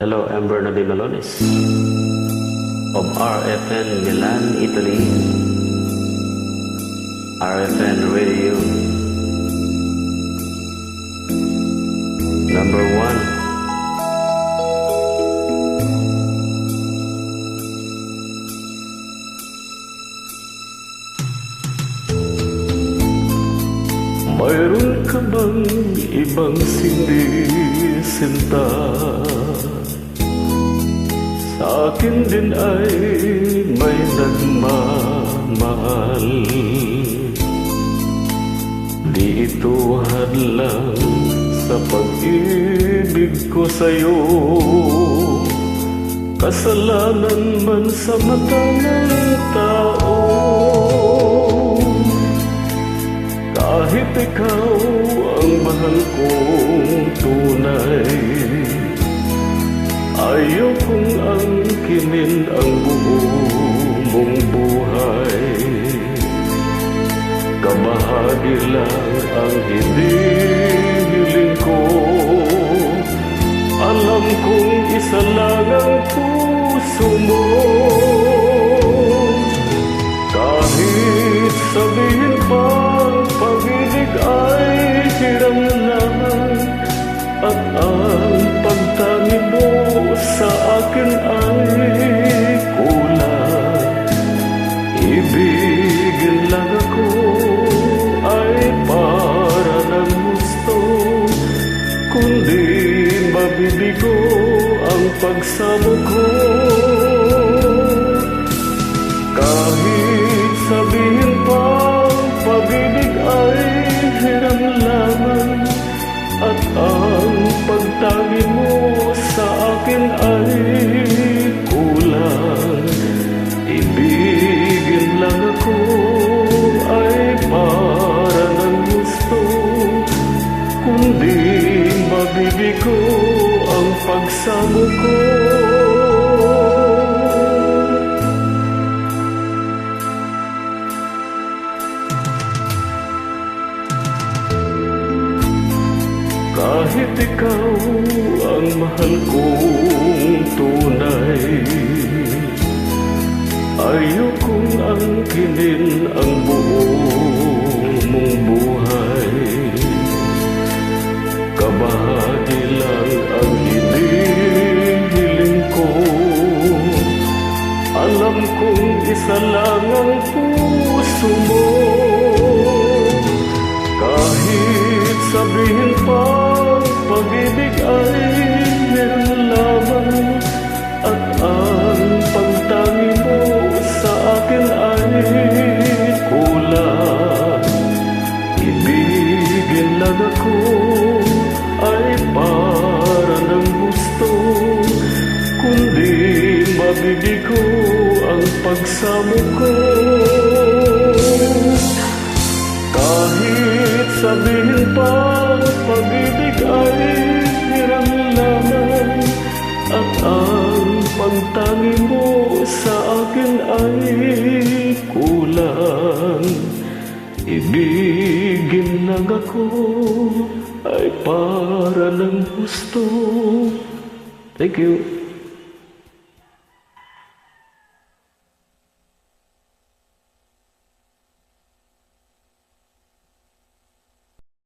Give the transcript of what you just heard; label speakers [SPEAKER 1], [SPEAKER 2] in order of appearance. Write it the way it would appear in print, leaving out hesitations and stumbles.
[SPEAKER 1] Hello, I'm Bernardino Malones of RFN Milan, Italy. RFN Radio number 1. Mayroon ka bang ibang sinisinta? Sa akin din ay may nagmamahal. Di ito hadlang sa pag-ibig ko sa'yo. Kasalanan man sa mata ng tao. Kahit ikaw ang mahal kong tunay, ayaw kong angkinin ang buo mong buhay. Kabahagi lang ang hinihiling ko. Alam kong isa lang ang puso mo. Kahit sabihin pa pag-ibig ay hiram lang, at ang pagtangi mo sa akin ay kulang. Ibigin lang ako ay para ng gusto, kundi mabibigo ang pagsamo ko. Kahit sabihin pa pag-ibig ay hiram lamang, at ang pagtangi mo sa akin ay kulang. Ibigin lang ako ay para ng gusto, kundi mabibigo ang pagsamo ko. Kahit ikaw ang mahal kong tunay, ayaw kong angkinin ang buo mong buhay. Kabahagi lang ang hinihiling ko. Alam kong isa lang ang puso mo. Kahit sabihin pa pag-ibig ay meron lamang, at ang pagtangi mo sa akin ay kulang. Ibigin lang ako ay para ng gusto, kundi mabibigo ang pagsamo ko. Kahit sabihin pa pag-ibig ay hiram lamang, at ang pagtangi mo sa akin ay kulang. Ibigin lang ako ay para ng gusto. Thank you.